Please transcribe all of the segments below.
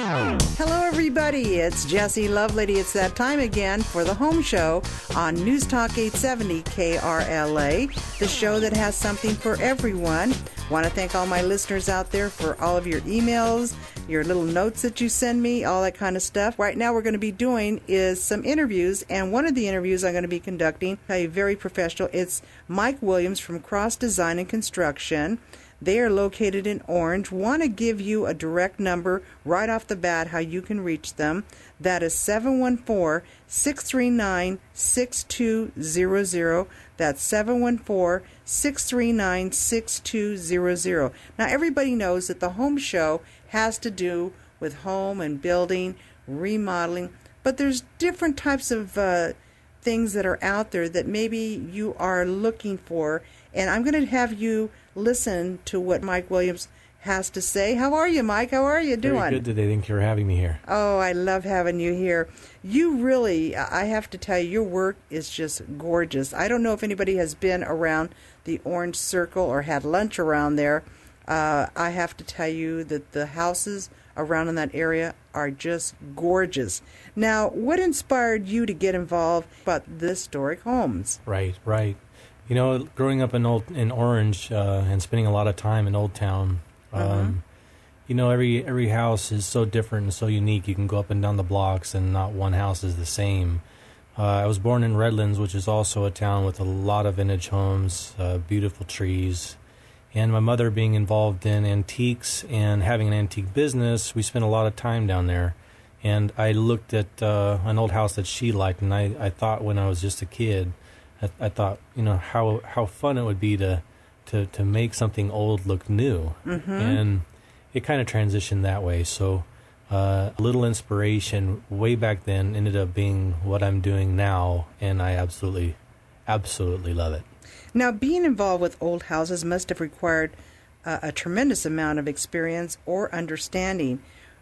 Hello, everybody. It's Jessie Lovelady. It's that time again for the Home Show on News Talk 870 KRLA, the show that has something for everyone. Want to thank all my listeners out there for all of your emails, your little notes that you send me, all that kind of stuff. Right now, we're going to be doing is some interviews, and one of the interviews I'm going to be conducting, very professional. It's Mike Williams from Cross Design and Construction. They are located in Orange. Want to give you a direct number right off the bat how you can reach them. That is 714-639-6200. That's 714-639-6200. Now, everybody knows that the home show has to do with home and building, remodeling, but there's different types of things that are out there that maybe you are looking for, and I'm going to have you listen to what Mike Williams has to say. How are you, Mike? How are you doing? Very good today. Thank you for having me here. Oh, I love having you here. You really, I have to tell you, your work is just gorgeous. I don't know if anybody has been around the Orange Circle or had lunch around there. I have to tell you that the houses around in that area are just gorgeous. Now, what inspired you to get involved about the historic homes? Right. You know, growing up in Orange and spending a lot of time in Old Town, you know, every house is so different and so unique. You can go up and down the blocks and not one house is the same. I was born in Redlands, which is also a town with a lot of vintage homes, beautiful trees. And my mother being involved in antiques and having an antique business, we spent a lot of time down there. And I looked at an old house that she liked, and I thought when I was just a kid, I thought, you know, how fun it would be to make something old look new. And it kind of transitioned that way. So a little inspiration way back then ended up being what I'm doing now, and I absolutely love it. Now, being involved with old houses must have required a tremendous amount of experience or understanding.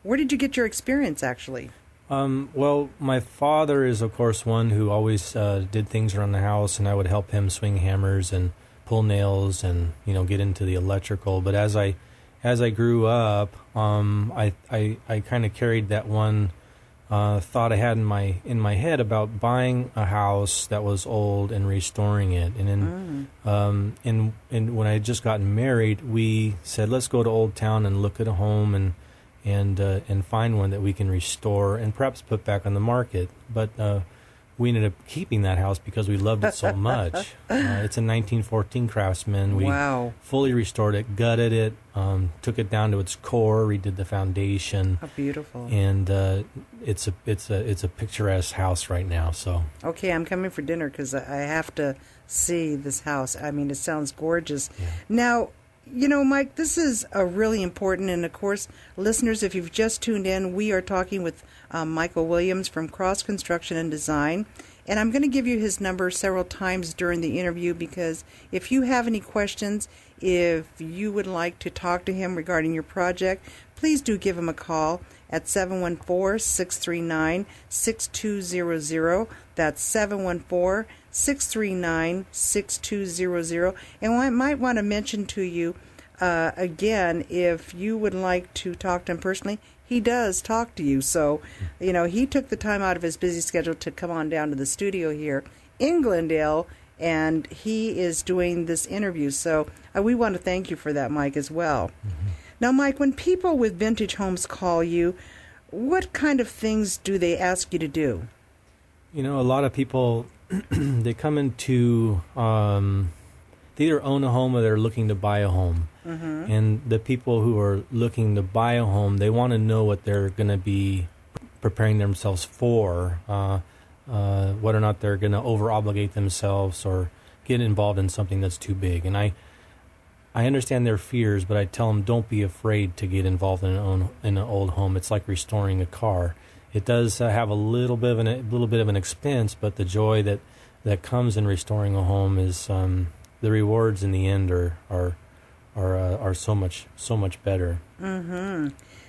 Where did you get your experience, actually? Well, my father is, of course, one who always did things around the house, and I would help him swing hammers and pull nails and, you know, get into the electrical. But as I grew up, I kind of carried that one thought I had in my head about buying a house that was old and restoring it. And then, and when I had just gotten married, we said, let's go to Old Town and look at a home and find one that we can restore and perhaps put back on the market. But we ended up keeping that house because we loved it so much. It's a 1914 Craftsman. We fully restored it, gutted it, took it down to its core, redid the foundation. How beautiful! And it's a picturesque house right now. So okay, I'm coming for dinner because I have to see this house. I mean, it sounds gorgeous. Yeah. Now, you know, Mike, this is a really important, and of course, listeners, if you've just tuned in, we are talking with Michael Williams from Cross Construction and Design, and I'm going to give you his number several times during the interview because if you have any questions, if you would like to talk to him regarding your project, please do give him a call at 714-639-6200. That's 714-639-6200. And I might want to mention to you, again, if you would like to talk to him personally, he does talk to you. So, you know, he took the time out of his busy schedule to come on down to the studio here in Glendale, and he is doing this interview. So we want to thank you for that, Mike, as well. Now, Mike, when people with vintage homes call you, what kind of things do they ask you to do? You know, a lot of people, they come into, they either own a home or they're looking to buy a home. And the people who are looking to buy a home, they want to know what they're going to be preparing themselves for, whether or not they're going to over-obligate themselves or get involved in something that's too big. And I understand their fears, but I tell them don't be afraid to get involved in an old home. It's like restoring a car. It does have a little bit of an expense, but the joy that comes in restoring a home is the rewards in the end are so much better.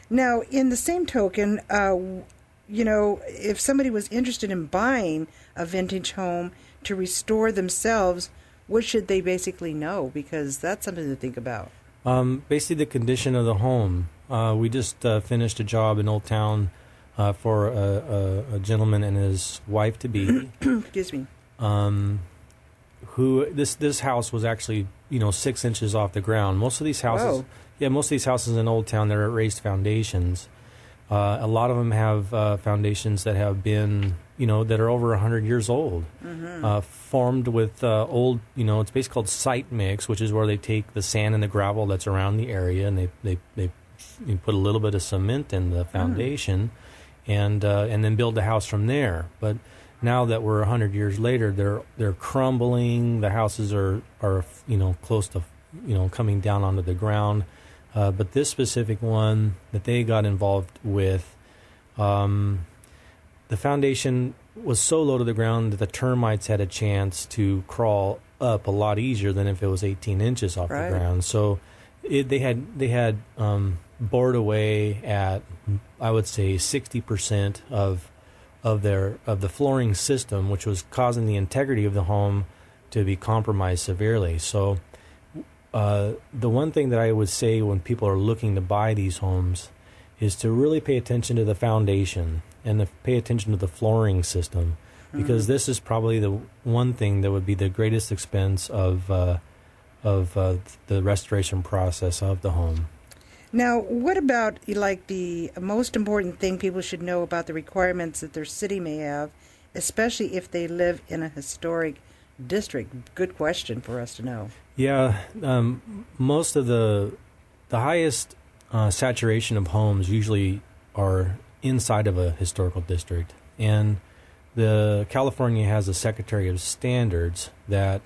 Now, in the same token, you know, if somebody was interested in buying a vintage home to restore themselves, what should they basically know? Because that's something to think about. Basically, the condition of the home. We just finished a job in Old Town for a gentleman and his wife-to-be. Excuse me. Who this house was actually 6 inches off the ground. Most of these houses, Whoa. most of these houses in Old Town, they're at raised foundations. A lot of them have foundations that have been that are over 100 years old, formed with old it's basically called site mix, which is where they take the sand and the gravel that's around the area and they put a little bit of cement in the foundation, and then build the house from there. But now that we're 100 years later, they're crumbling. The houses are close to coming down onto the ground. But this specific one that they got involved with, the foundation was so low to the ground that the termites had a chance to crawl up a lot easier than if it was 18 inches off the ground. So they had bored away at, I would say, 60% of the flooring system, which was causing the integrity of the home to be compromised severely. So the one thing that I would say when people are looking to buy these homes is to really pay attention to the foundation and to pay attention to the flooring system, because this is probably the one thing that would be the greatest expense of the restoration process of the home. Now, what about the most important thing people should know about the requirements that their city may have, especially if they live in a historic district? Good question for us to know. Yeah, most of the highest saturation of homes usually are inside of a historical district, and California has a Secretary of Standards that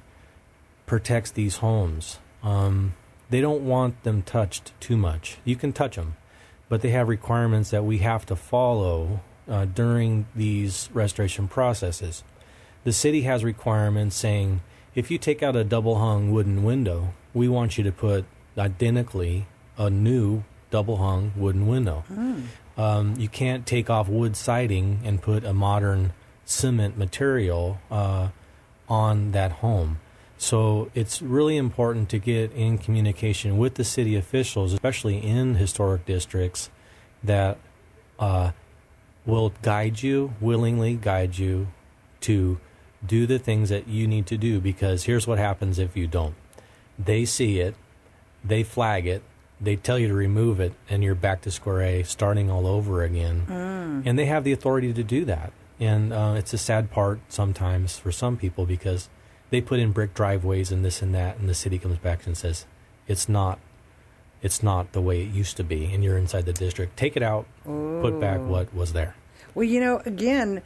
protects these homes. They don't want them touched too much. You can touch them, but they have requirements that we have to follow during these restoration processes. The city has requirements saying, if you take out a double-hung wooden window, we want you to put identically a new double-hung wooden window. You can't take off wood siding and put a modern cement material on that home. So it's really important to get in communication with the city officials, especially in historic districts, that will willingly guide you to do the things that you need to do, because here's what happens if you don't. They see it, they flag it, they tell you to remove it, and you're back to square A, starting all over again. And they have the authority to do that. And it's a sad part sometimes for some people, because they put in brick driveways and this and that, and the city comes back and says, it's not the way it used to be, and you're inside the district. Take it out, put back what was there. Well, again,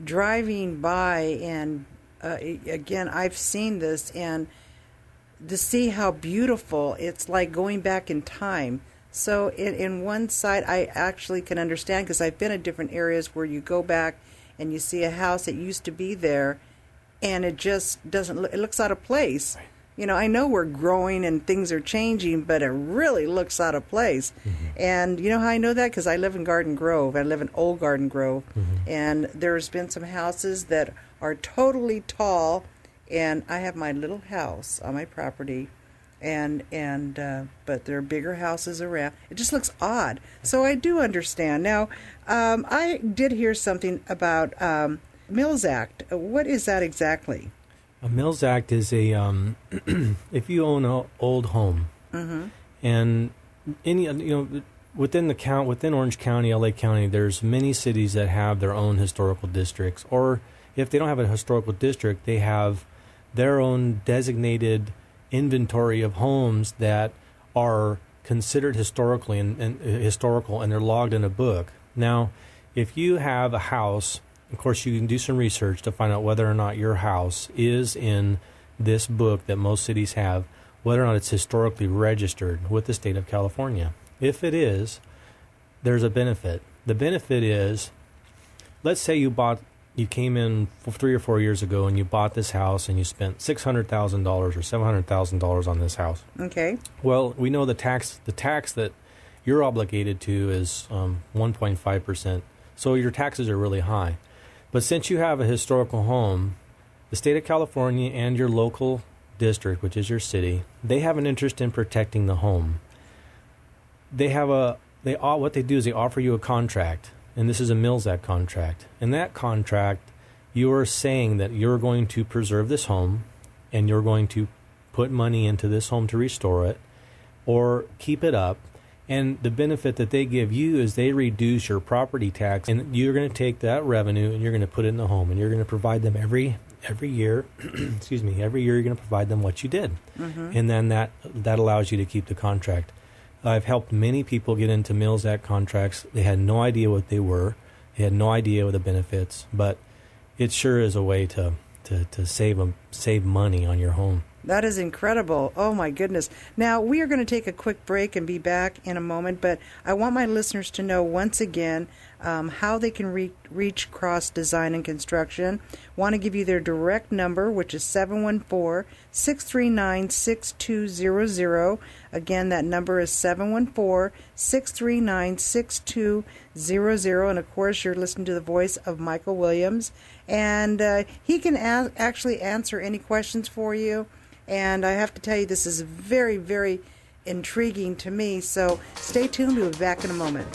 driving by, and again, I've seen this, and to see how beautiful, it's like going back in time. So in one side, I actually can understand, because I've been at different areas where you go back and you see a house that used to be there, and it just doesn't look, it looks out of place. Right. I know we're growing and things are changing, but it really looks out of place. And you know how I know that? Because I live in Garden Grove. I live in Old Garden Grove. And there's been some houses that are totally tall, and I have my little house on my property, but there are bigger houses around. It just looks odd. So I do understand. Now, I did hear something about Mills Act. What is that exactly? A Mills Act is a if you own an old home, and within Orange County, LA County, there's many cities that have their own historical districts, or if they don't have a historical district, they have their own designated inventory of homes that are considered historical, and they're logged in a book. Now, if you have a house, of course, you can do some research to find out whether or not your house is in this book that most cities have, whether or not it's historically registered with the state of California. If it is, there's a benefit. The benefit is, let's say you came in 3 or 4 years ago and you bought this house and you spent $600,000 or $700,000 on this house. Okay. Well, we know the tax that you're obligated to is 1.5%. So your taxes are really high. But since you have a historical home, the state of California and your local district, which is your city, they have an interest in protecting the home. What they do is they offer you a contract, and this is a Mills Act contract. In that contract, you are saying that you're going to preserve this home, and you're going to put money into this home to restore it, or keep it up. And the benefit that they give you is they reduce your property tax, and you're going to take that revenue and you're going to put it in the home, and you're going to provide them every year. Excuse me. Every year you're going to provide them what you did, and then that allows you to keep the contract. I've helped many people get into Mills Act contracts. They had no idea what they were. They had no idea what the benefits, but it sure is a way to save money on your home. That is incredible. Oh, my goodness. Now, we are going to take a quick break and be back in a moment, but I want my listeners to know once again how they can reach Cross Design and Construction. Want to give you their direct number, which is 714-639-6200. Again, that number is 714-639-6200. And, of course, you're listening to the voice of Michael Williams. And he can actually answer any questions for you. And I have to tell you, this is very, very intriguing to me. So stay tuned. We'll be back in a moment.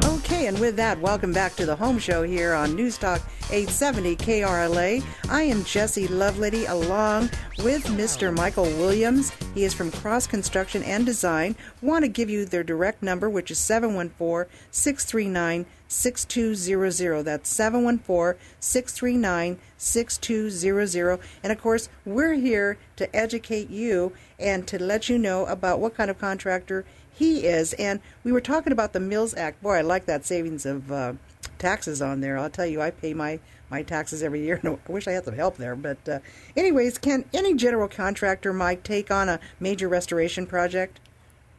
Okay, and with that, welcome back to the Home Show here on News Talk 870 KRLA. I am Jessie Lovelady along with Mr. Michael Williams. He is from Cross Construction and Design. Want to give you their direct number, which is 714-639-6200. That's 714-639-6200. And, of course, we're here to educate you and to let you know about what kind of contractor he is. And we were talking about the Mills Act. Boy, I like that savings of taxes on there. I'll tell you, I pay my taxes every year. I wish I had some help there. But anyways, can any general contractor, Mike, take on a major restoration project?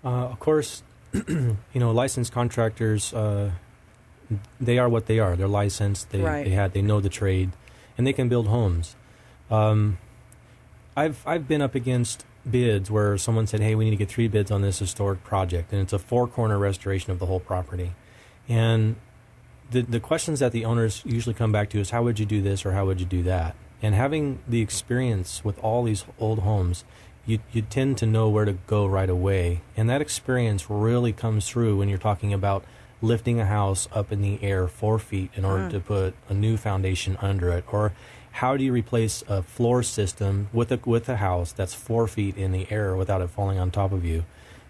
Of course, licensed contractors, they are what they are. They're licensed. They know the trade, and they can build homes. I've been up against bids where someone said, hey, we need to get 3 bids on this historic project, and it's a 4-corner restoration of the whole property. And the questions that the owners usually come back to is, how would you do this or how would you do that? And having the experience with all these old homes, you tend to know where to go right away. And that experience really comes through when you're talking about lifting a house up in the air 4 feet in order to put a new foundation under it, or how do you replace a floor system with a house that's 4 feet in the air without it falling on top of you?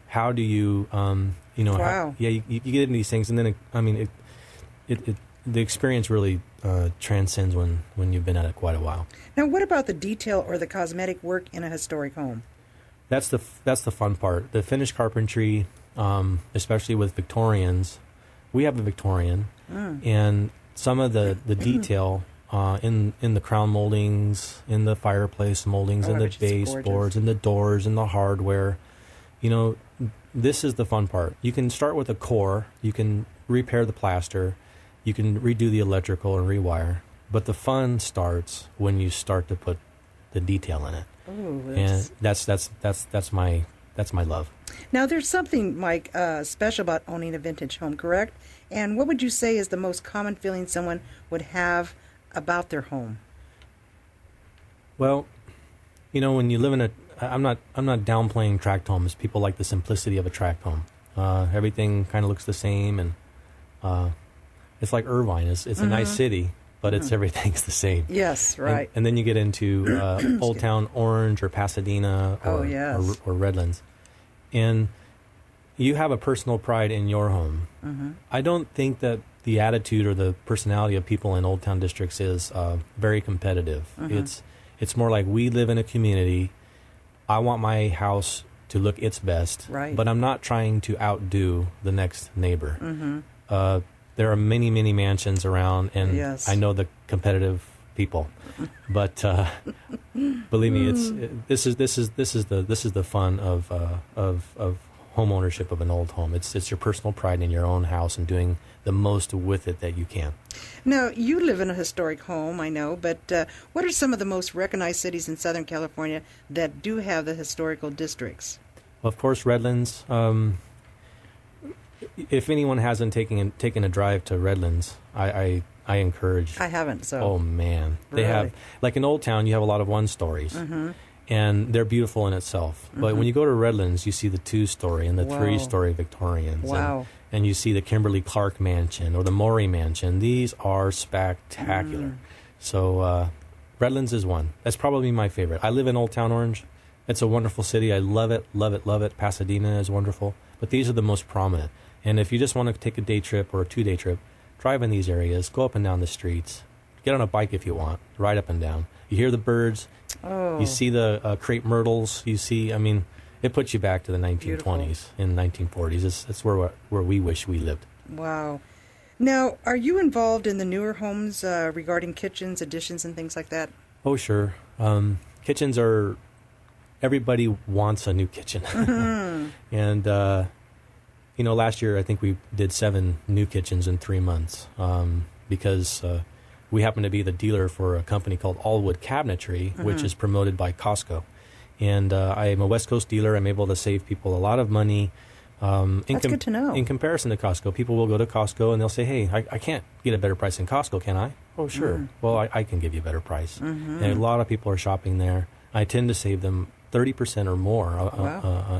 How do you, Wow. you get into these things, and then the experience really transcends when you've been at it quite a while. Now, what about the detail or the cosmetic work in a historic home? That's the fun part. The finished carpentry, especially with Victorians. We have a Victorian, and some of the detail. In the crown moldings, in the fireplace moldings, in the baseboards, in the doors, in the hardware. This is the fun part. You can start with a core, you can repair the plaster, you can redo the electrical and rewire, but the fun starts when you start to put the detail in it. And that's my love. Now, there's something, Mike, special about owning a vintage home, correct? And what would you say is the most common feeling someone would have about their home? Well, when you live in I'm not downplaying tract homes. People like the simplicity of a tract home. Everything kind of looks the same, and it's like Irvine. It's a nice city, but everything's the same. Yes, right. And then you get into Old Town Orange or Pasadena or Redlands, and you have a personal pride in your home. I don't think that the attitude or the personality of people in Old Town districts is very competitive. It's more like, we live in a community. I want my house to look its best, but I'm not trying to outdo the next neighbor. There are many, many mansions around, and I know the competitive people, but believe me, this is the fun of home ownership of an old home. It's your personal pride in your own house and doing the most with it that you can. Now, you live in a historic home, I know, but what are some of the most recognized cities in Southern California that do have the historical districts? Well, of course, Redlands. if anyone hasn't taken a drive to Redlands, I encourage. I haven't, so. Oh, man. They Really? have, like in Old Town, you have a lot of one-stories. Mm-hmm. And they're beautiful in itself. But when you go to Redlands, you see the 2-story and the Wow. 3-story Victorians. Wow. And you see the Kimberly Clark Mansion or the Morey Mansion. These are spectacular. So Redlands is one. That's probably my favorite. I live in Old Town Orange. It's a wonderful city. I love it, love it, love it. Pasadena is wonderful. But these are the most prominent. And if you just want to take a day trip or a 2-day trip, drive in these areas, go up and down the streets. Get on a bike if you want, ride up and down. You hear the birds. Oh. You see the crepe myrtles. You see, I mean, it puts you back to the 1920s and 1940s. It's where we wish we lived. Wow. Now, are you involved in the newer homes regarding kitchens, additions, and things like that? Oh, sure. Kitchens are, everybody wants a new kitchen. And, last year I think we did 7 new kitchens in 3 months because we happen to be the dealer for a company called Allwood Cabinetry, which is promoted by Costco. And I am a West Coast dealer. I'm able to save people a lot of money. That's good to know. In comparison to Costco, people will go to Costco and they'll say, hey, I can't get a better price than Costco, can I? Oh, sure. Well, I can give you a better price. And a lot of people are shopping there. I tend to save them 30% or more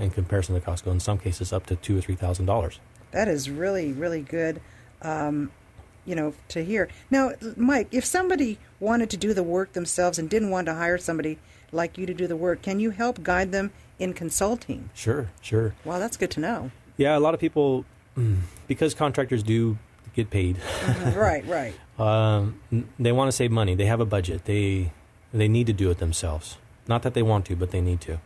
in comparison to Costco, in some cases up to $2,000 or $3,000. That is really, really good, to hear. Now, Mike, if somebody wanted to do the work themselves and didn't want to hire somebody like you to do the work, can you help guide them in consulting? Sure. Wow, that's good to know. Yeah, a lot of people, because contractors do get paid. Right. They want to save money. They have a budget. They need to do it themselves. Not that they want to, but they need to.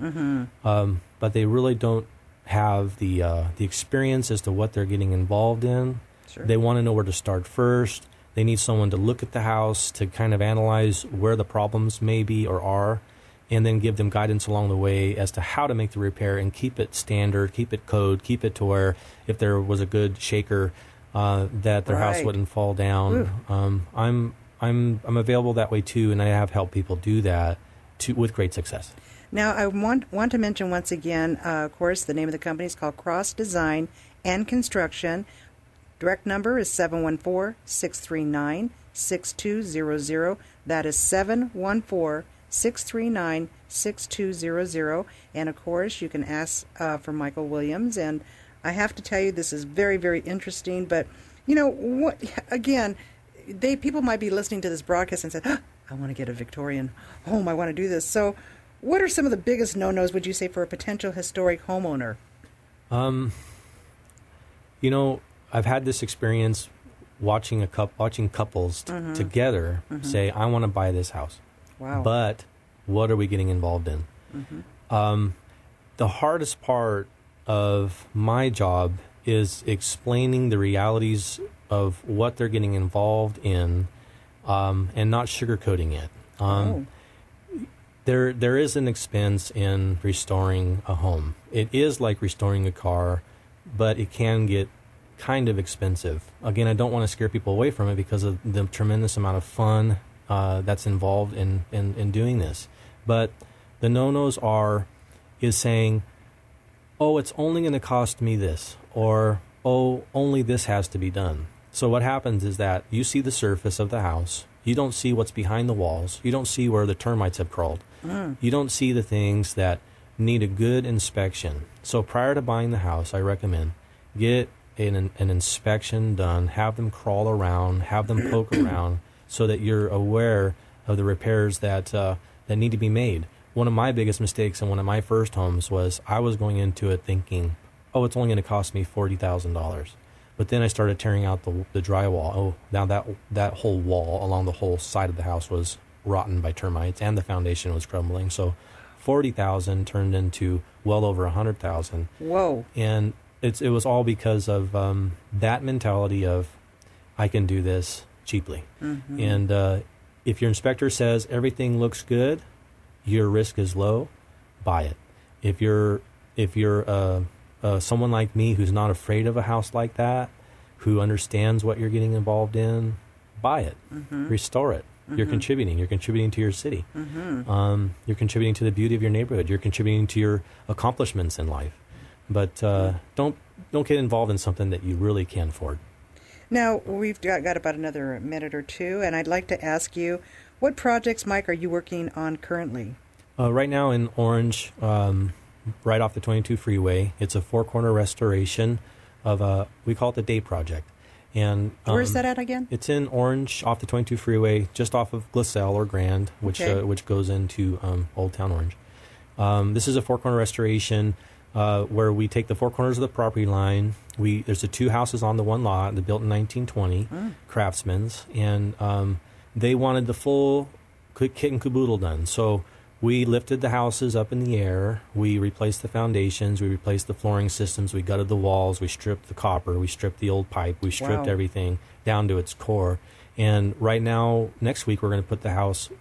But they really don't have the experience as to what they're getting involved in. Sure. They want to know where to start first. They need someone to look at the house to kind of analyze where the problems may be or are, and then give them guidance along the way as to how to make the repair and keep it standard, keep it code, keep it to where if there was a good shaker, that their house wouldn't fall down. I'm available that way too, and I have helped people do that with great success. Now, I want to mention once again, of course, the name of the company is called Cross Design and Construction. Direct number is 714-639-6200. That is 714-639-6200. And, of course, you can ask for Michael Williams. And I have to tell you, this is very, very interesting. But, people might be listening to this broadcast and say, I want to get a Victorian home. I want to do this. So what are some of the biggest no-nos, would you say, for a potential historic homeowner? I've had this experience watching couples together say, I want to buy this house. Wow. But what are we getting involved in? The hardest part of my job is explaining the realities of what they're getting involved in and not sugarcoating it. There is an expense in restoring a home. It is like restoring a car, but it can get kind of expensive. Again, I don't want to scare people away from it because of the tremendous amount of fun that's involved in doing this. But the no-nos is saying, oh, it's only going to cost me this, or oh, only this has to be done. So what happens is that you see the surface of the house. You don't see what's behind the walls. You don't see where the termites have crawled. You don't see the things that need a good inspection. So prior to buying the house, I recommend get an inspection done, have them crawl around, have them poke around so that you're aware of the repairs that need to be made. One of my biggest mistakes in one of my first homes was I was going into it thinking, oh, it's only going to cost me $40,000. But then I started tearing out the drywall. Oh, now that whole wall along the whole side of the house was rotten by termites and the foundation was crumbling. So $40,000 turned into well over $100,000. Whoa. And it was all because of that mentality of I can do this cheaply. And if your inspector says everything looks good, your risk is low, buy it. If you're someone like me who's not afraid of a house like that, who understands what you're getting involved in, buy it, restore it. You're contributing. You're contributing to your city. You're contributing to the beauty of your neighborhood. You're contributing to your accomplishments in life. but don't get involved in something that you really can't afford. Now, we've got about another minute or two, and I'd like to ask you, what projects, Mike, are you working on currently? Right now in Orange, right off the 22 freeway, it's a four-corner restoration of we call it the Day Project. And where's that at again? It's in Orange, off the 22 freeway, just off of Gliselle or Grand, which goes into Old Town Orange. This is a four-corner restoration where we take the four corners of the property line. There's the two houses on the one lot, they're built in 1920, Craftsman's, and they wanted the full kit and caboodle done. So we lifted the houses up in the air, we replaced the foundations, we replaced the flooring systems, we gutted the walls, we stripped the copper, we stripped the old pipe, we stripped everything down to its core. And right now, next week, we're going to put the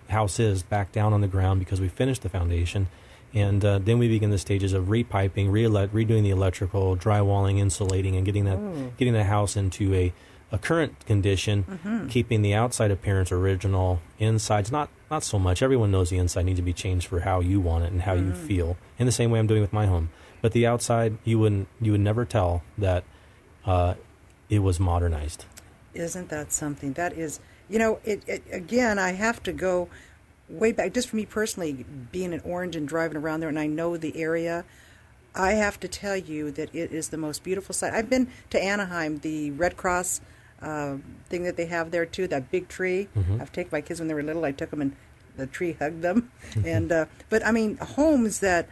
houses back down on the ground because we finished the foundation. And then we begin the stages of repiping, redoing the electrical, drywalling, insulating, and getting the house into a current condition, keeping the outside appearance original. Inside's not so much. Everyone knows the inside needs to be changed for how you want it and how you feel. In the same way I'm doing with my home. But the outside, you would never tell that it was modernized. Isn't that something? That is, again, I have to go way back, just for me personally, being in Orange and driving around there, and I know the area, I have to tell you that it is the most beautiful site. I've been to Anaheim, the Red Cross thing that they have there too, that big tree. I've taken my kids when they were little, I took them and the tree hugged them. And but I mean, homes that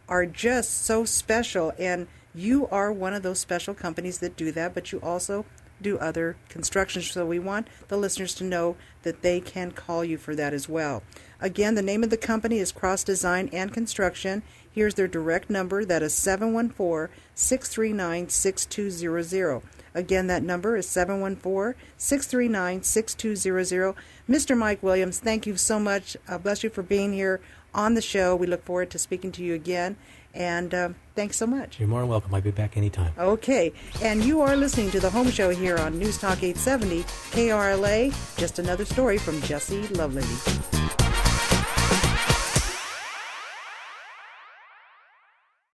are just so special, and you are one of those special companies that do that, but you also do other construction, so we want the listeners to know that they can call you for that as well. Again, the name of the company is Cross Design and Construction. Here's their direct number. That is 714-639-6200. Again, that number is 714-639-6200. Mr. Mike Williams, thank you so much. Bless you for being here on the show. We look forward to speaking to you again. And thanks so much. You're more than welcome. I'll be back anytime. Okay. And you are listening to The Home Show here on News Talk 870 KRLA. Just another story from Jessie Lovelady.